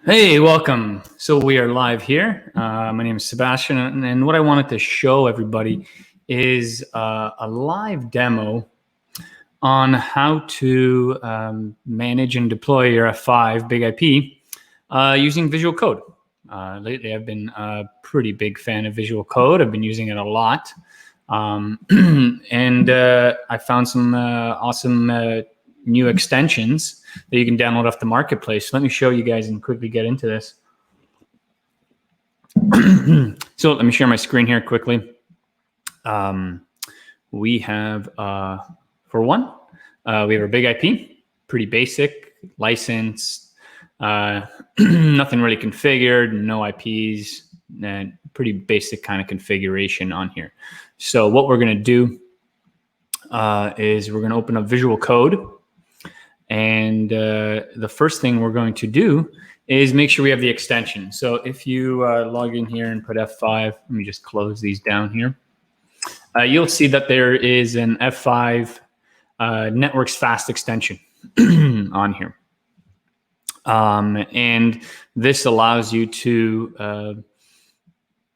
Hey, welcome. So we are live here. My name is Sebastian, and what I wanted to show everybody is a live demo on how to manage and deploy your F5 BIGIP using Visual Code. Lately, I've been a pretty big fan of Visual Code. I've been using it a lot, and I found some awesome new extensions that you can download off the marketplace. Let me show you guys and quickly get into this. So let me share my screen here quickly. We have, for one, we have our BIGIP, pretty basic, licensed, nothing really configured, no IPs, and pretty basic kind of configuration on here. So what we're going to do is we're going to open up Visual Code. And the first thing we're going to do is make sure we have the extension. So if you log in here and put F5, let me just close these down here. You'll see that there is an F5 Networks Fast extension on here. And this allows you to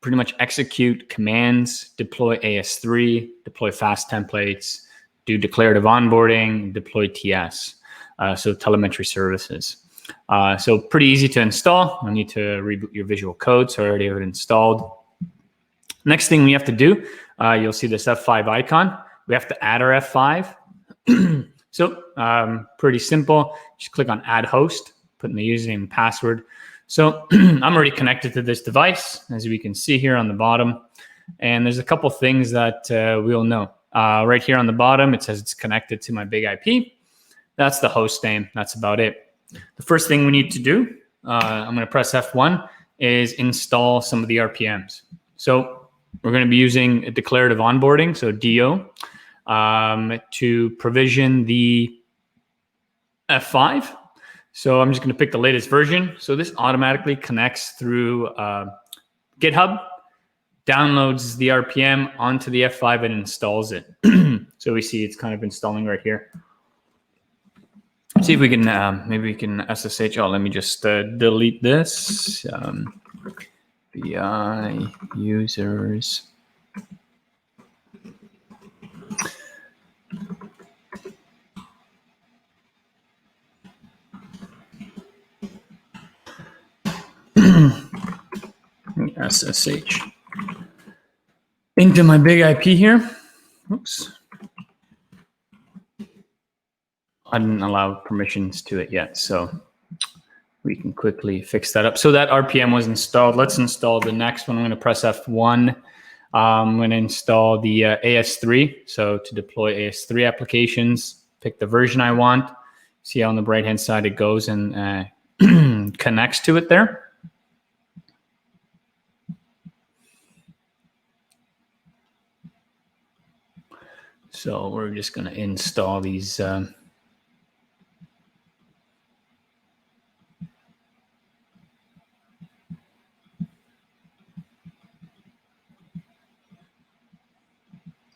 pretty much execute commands, deploy AS3, deploy fast templates, do declarative onboarding, deploy TS. So telemetry services. So pretty easy to install. I need to reboot your Visual Code, so I already have it installed. Next thing we have to do, you'll see this F5 icon. We have to add our F5. So pretty simple. Just click on Add Host, put in the username and password. So I'm already connected to this device, as we can see here on the bottom. And there's a couple things that we'll know. Right here on the bottom, it says it's connected to my BIGIP. That's the host name. That's about it. The first thing we need to do, I'm going to press F1, is install some of the RPMs. So we're going to be using a declarative onboarding, so DO, to provision the F5. So I'm just going to pick the latest version. So this automatically connects through GitHub, downloads the RPM onto the F5 and installs it. So we see it's kind of installing right here. See if we can, maybe we can SSH. Oh, let me just delete this. BI users. SSH into my BIGIP here. Oops. I didn't allow permissions to it yet, so we can quickly fix that up. So that RPM was installed. Let's install the next one. I'm going to press F1. I'm going to install the AS3. So to deploy AS3 applications, pick the version I want. See how on the right-hand side it goes and connects to it there. So we're just going to install these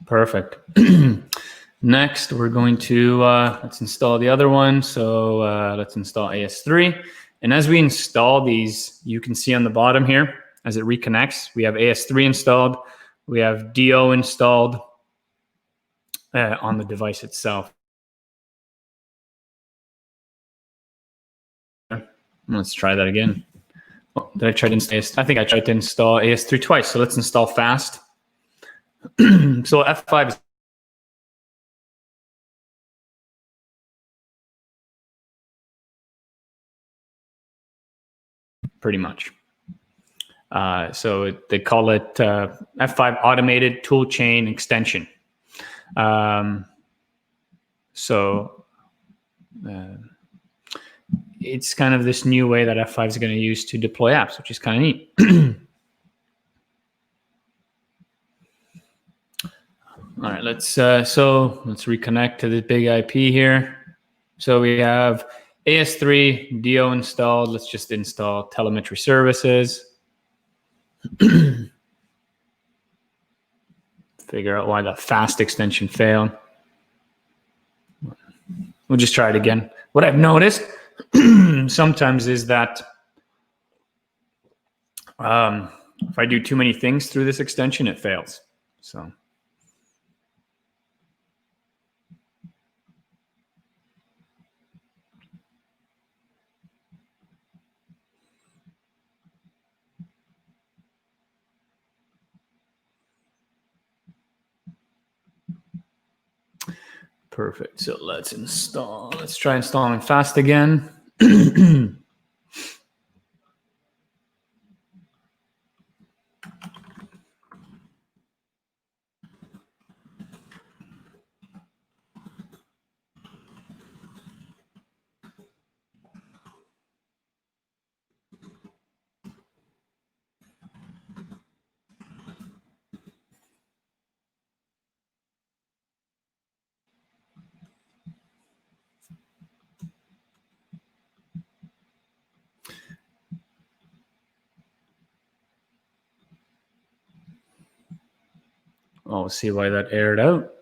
perfect. Next, we're going to, let's install the other one. So let's install AS3. And as we install these, you can see on the bottom here, as it reconnects, we have AS3 installed. We have DO installed on the device itself. Let's try that again. Oh, did I try to install AS? I think I tried to install AS3 twice. So let's install fast. So F5 is pretty much. So they call it F5 Automated Toolchain Extension. It's kind of this new way that F5 is going to use to deploy apps, which is kind of neat. All right, let's reconnect to the BIGIP here. So we have AS3 DO installed. Let's just install telemetry services. Figure out why the fast extension failed. We'll just try it again. What I've noticed sometimes is that If I do too many things through this extension, it fails. So. Perfect. So let's install. Let's try installing fast again. We'll see why that aired out.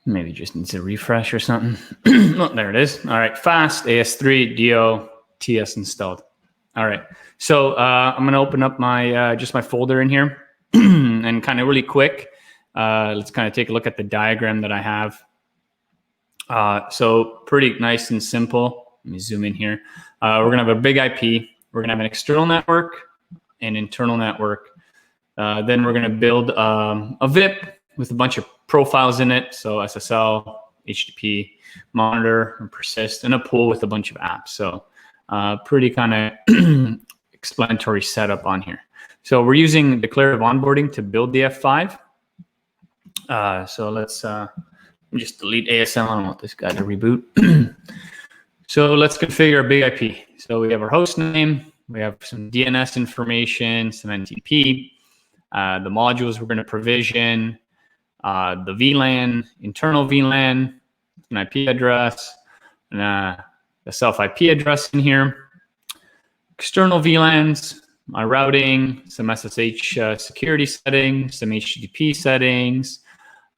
Maybe just needs a refresh or something. Oh, there it is. All right, fast AS3 DO TS installed. All right, so I'm gonna open up my just my folder in here and kind of really quick. Let's kind of take a look at the diagram that I have. So pretty nice and simple. Let me zoom in here. We're gonna have a big IP. We're gonna have an external network, an internal network. Then we're gonna build a VIP with a bunch of profiles in it. So SSL, HTTP, monitor, and persist, and a pool with a bunch of apps. So pretty kind of explanatory setup on here. So we're using declarative onboarding to build the F5. So let's just delete ASM. I don't want this guy to reboot. So let's configure a big IP. So we have our host name. We have some DNS information, some NTP. The modules we're going to provision, the VLAN, internal VLAN, an IP address, and a self IP address in here. External VLANs, my routing, some SSH security settings, some HTTP settings,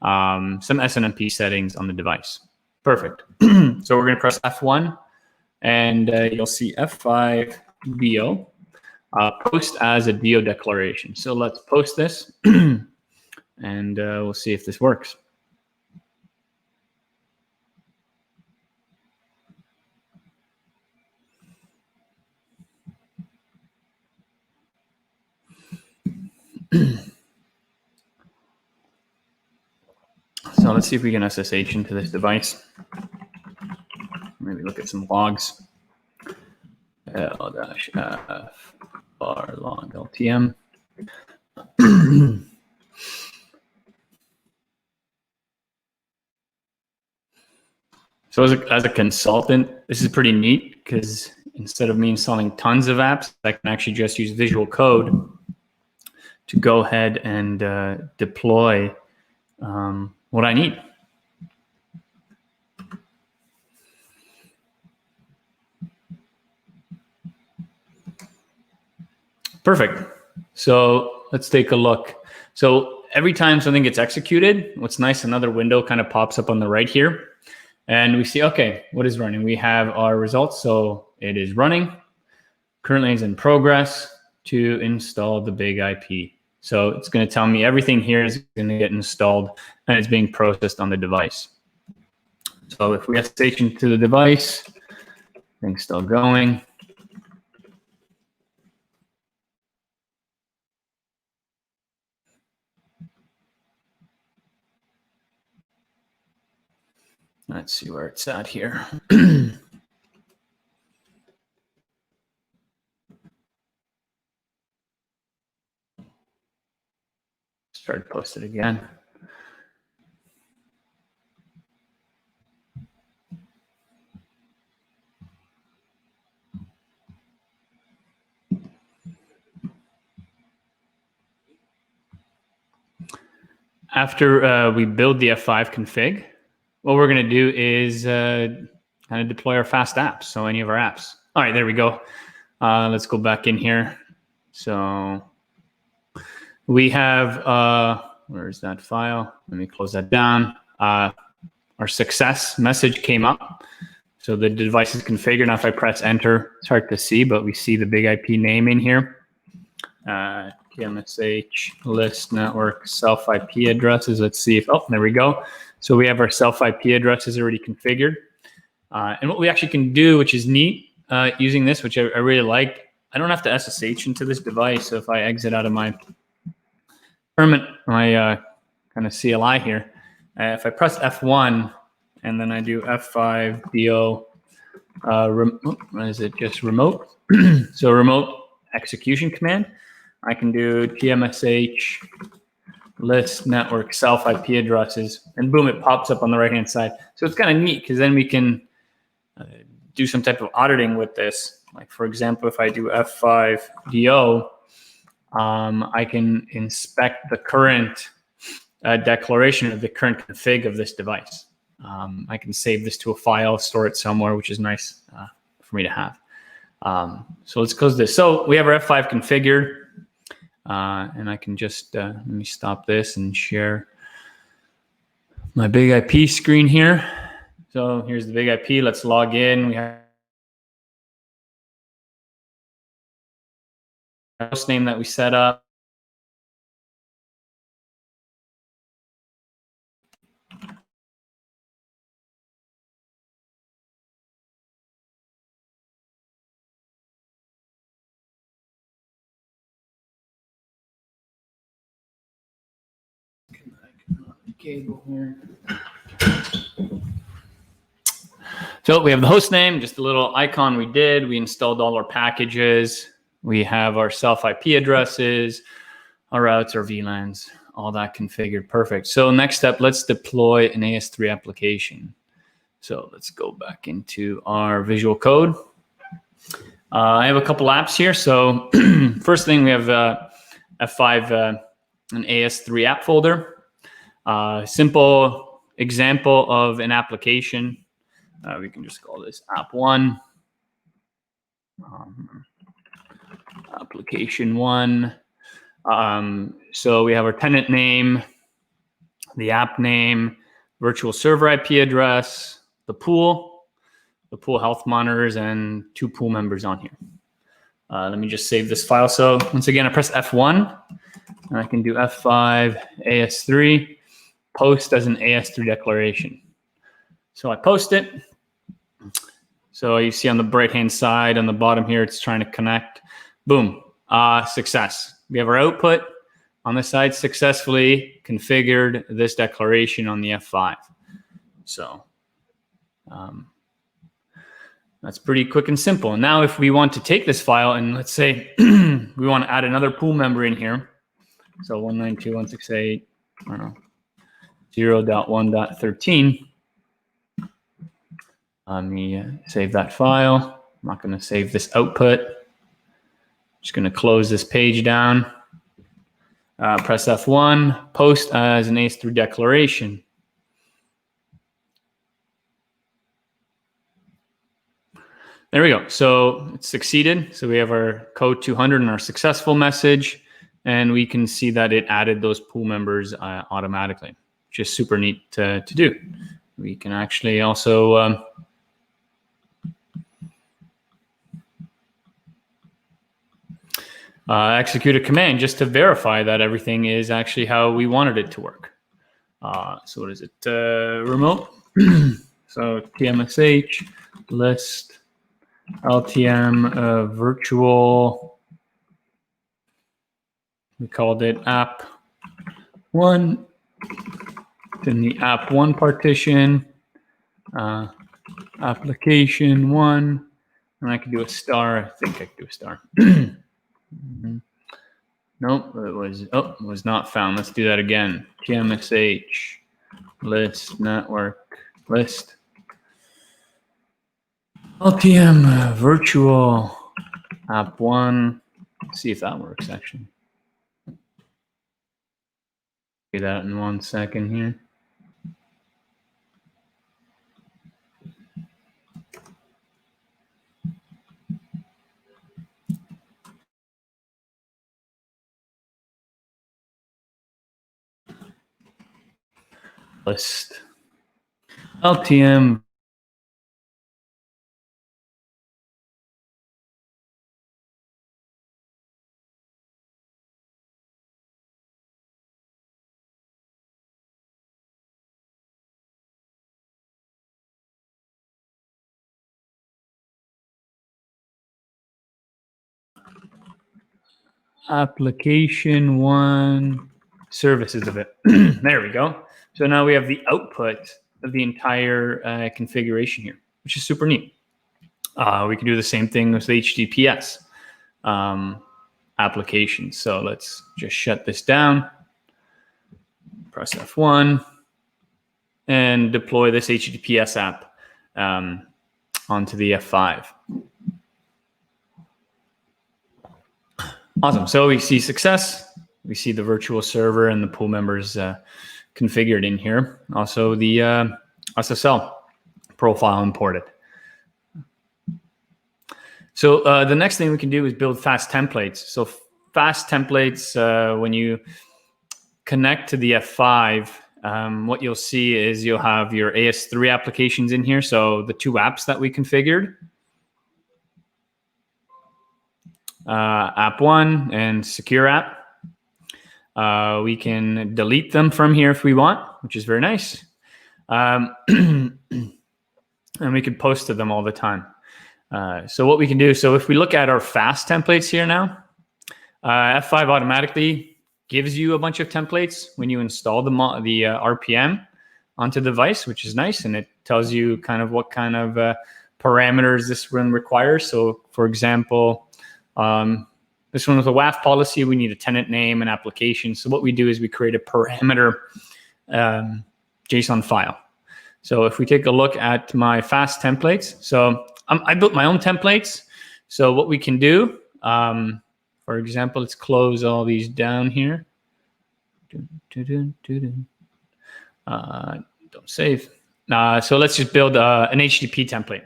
some SNMP settings on the device. Perfect. So we're going to press F1, and you'll see F5 BIGIP. Post as a DO declaration. So let's post this and we'll see if this works. So let's see if we can SSH into this device. Maybe look at some logs. L-F bar log LTM. So as a consultant, this is pretty neat because instead of me installing tons of apps, I can actually just use Visual Code to go ahead and deploy what I need. Perfect. So let's take a look. So every time something gets executed, what's nice, another window kind of pops up on the right here. And we see, okay, what is running? We have our results. So it is running. Currently is in progress to install the big IP. So it's going to tell me everything here is going to get installed and it's being processed on the device. So if we SSH into the device, things still going. Let's see where it's at here. Try to post it again. After we build the F5 config, what we're going to do is kind of deploy our fast apps. So any of our apps. All right, there we go. Let's go back in here. So we have, where's that file? Let me close that down. Our success message came up. So the device is configured. Now if I press enter, it's hard to see, but we see the big IP name in here. TMSH list network self IP addresses. Let's see if, oh, there we go. So we have our self IP addresses already configured. And what we actually can do, which is neat, using this, which I really like, I don't have to SSH into this device. So if I exit out of my kind of CLI here, if I press F1 and then I do F5 BO, what is it? Just remote. So remote execution command. I can do TMSH list network self IP addresses, and boom, it pops up on the right hand side. So it's kind of neat because then we can do some type of auditing with this. Like for example, if I do F5 DO, I can inspect the current declaration of the current config of this device. I can save this to a file, store it somewhere, which is nice for me to have. So let's close this. So we have our F5 configured, and I can just, let me stop this and share my big IP screen here. So here's the big IP. Let's log in. We have a host name that we set up. Cable here. So we have the host name, just a little icon we did. We installed all our packages. We have our self IP addresses, our routes, our VLANs, all that configured. Perfect. So next step, let's deploy an AS3 application. So let's go back into our Visual Code. I have a couple apps here. So first thing, we have F5, an AS3 app folder. Simple example of an application. We can just call this app 1. Application 1. So we have our tenant name, the app name, virtual server IP address, the pool health monitors, and 2 pool members on here. Let me just save this file. So once again, I press F1 and I can do F5 AS3, post as an AS3 declaration. So I post it. So you see on the right-hand side, on the bottom here, it's trying to connect. Boom, success. We have our output on the side, successfully configured this declaration on the F5. So that's pretty quick and simple. Now, if we want to take this file and let's say we want to add another pool member in here. So 192.168, I don't know, 0.1.13. Let me save that file. I'm not going to save this output. Just going to close this page down. Press F1, post as an AS3 declaration. There we go. So it succeeded. So we have our code 200 and our successful message, and we can see that it added those pool members automatically, which is super neat to do. We can actually also execute a command just to verify that everything is actually how we wanted it to work. So what is it? Remote. So TMSH list LTM virtual. We called it app 1. Then the app 1 partition, application 1, and I can do a star. I think I can do a star. Nope, it was not found. Let's do that again. TMSH list network list LTM virtual app 1. Let's see if that works actually. Do that in 1 second here. list LTM application one services of it. There we go. So now we have the output of the entire configuration here, which is super neat. We can do the same thing with the HTTPS application. So let's just shut this down, press F1, and deploy this HTTPS app onto the F5. Awesome. So we see success. We see the virtual server and the pool members configured in here. Also the SSL profile imported. So the next thing we can do is build fast templates. So fast templates, when you connect to the F5, what you'll see is you'll have your AS3 applications in here. So the two apps that we configured, app one and secure app. We can delete them from here if we want, which is very nice. And we can post to them all the time. So what we can do, so if we look at our fast templates here now, F5 automatically gives you a bunch of templates when you install the RPM onto the device, which is nice. And it tells you kind of what kind of parameters this one requires. So for example, this one with a WAF policy, we need a tenant name and application. So what we do is we create a parameter JSON file. So if we take a look at my fast templates, so I built my own templates. So what we can do, for example, let's close all these down here. Don't save. So let's just build an HTTP template.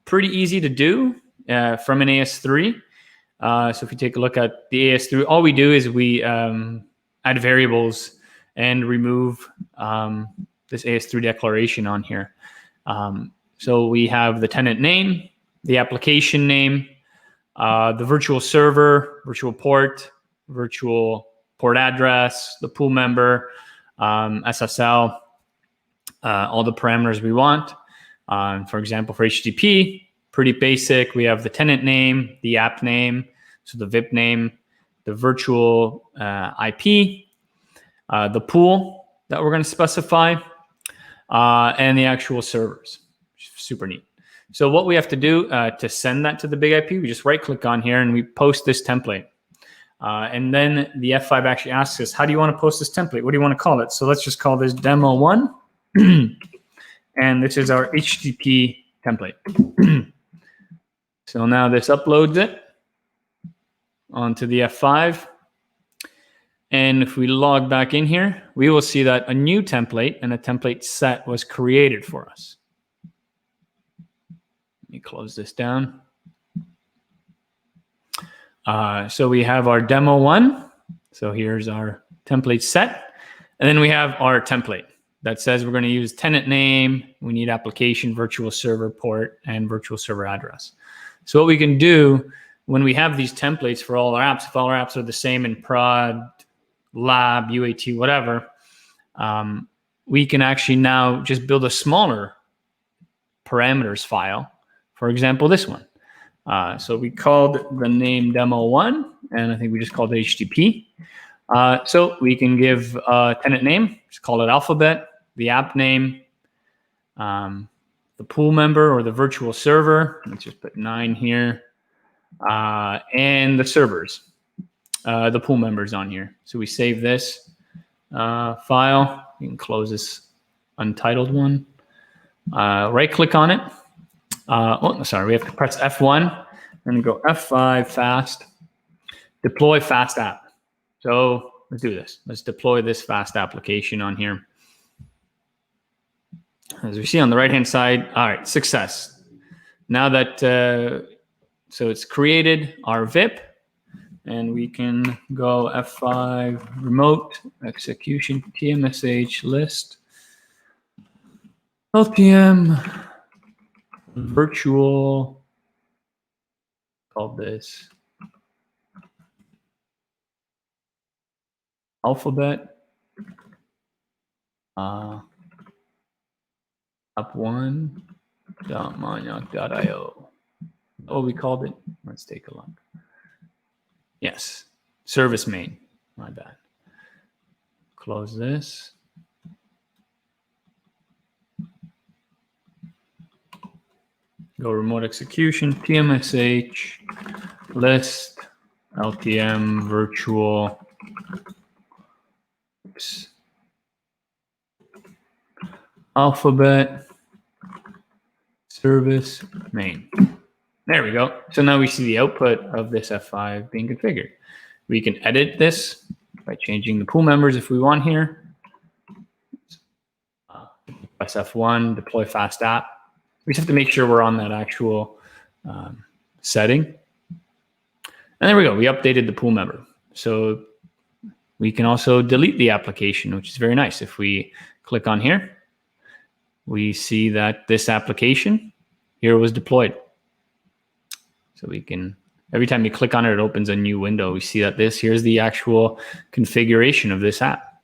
Pretty easy to do from an AS3. So if you take a look at the AS3, all we do is we add variables and remove this AS3 declaration on here. So we have the tenant name, the application name, the virtual server, virtual port address, the pool member, SSL, all the parameters we want. For example, for HTTP, pretty basic. We have the tenant name, the app name, so the VIP name, the virtual IP, the pool that we're going to specify, and the actual servers. Super neat. So what we have to do to send that to the big IP, we just right click on here and we post this template. And then the F5 actually asks us, how do you want to post this template? What do you want to call it? So let's just call this demo one. And this is our HTTP template. So now this uploads it onto the F5. And if we log back in here, we will see that a new template and a template set was created for us. Let me close this down. So we have our demo one. So here's our template set. And then we have our template that says we're going to use tenant name. We need application, virtual server port, and virtual server address. So what we can do when we have these templates for all our apps, if all our apps are the same in prod, lab, UAT, whatever, we can actually now just build a smaller parameters file. For example, this one. So we called the name demo one, and I think we just called it HTTP. So we can give a tenant name, just call it alphabet, the app name, the pool member or the virtual server. Let's just put 9 here, and the servers, the pool members on here. So we save this file. You can close this untitled one. Right click on it. Oh, sorry, we have to press F1 and go F5 fast, deploy fast app. So let's do this. Let's deploy this fast application on here. As we see on the right-hand side, all right, success. Now that, so it's created our VIP. and we can go F5 remote execution TMSH list LTM virtual, called this alphabet up1.monarch.io. Oh, we called it. Let's take a look. Yes, service main. My bad. Close this. Go remote execution, TMSH, list, LTM, virtual, alphabet, service main. There we go. So now we see the output of this F5 being configured. We can edit this by changing the pool members if we want here. Press F1, deploy fast app. We just have to make sure we're on that actual setting. And there we go. We updated the pool member. So we can also delete the application, which is very nice. If we click on here, we see that this application here was deployed. So we can, every time you click on it, it opens a new window. We see that here's the actual configuration of this app.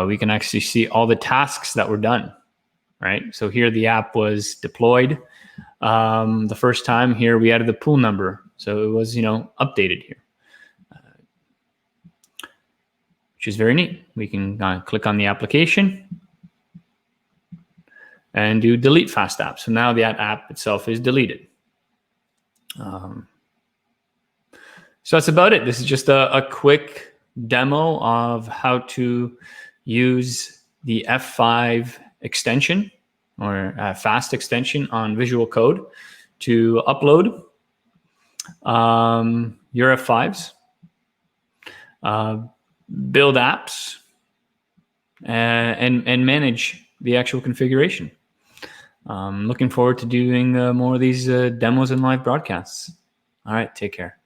We can actually see all the tasks that were done, right? So here the app was deployed. The first time here we added the pool number. So it was, updated here, which is very neat. We can click on the application and do delete fast app. So now that app itself is deleted. So that's about it. This is just a quick demo of how to use the F5 extension or fast extension on Visual Code to upload your F5s, build apps, and manage the actual configuration. Looking forward to doing more of these demos and live broadcasts. All right, take care.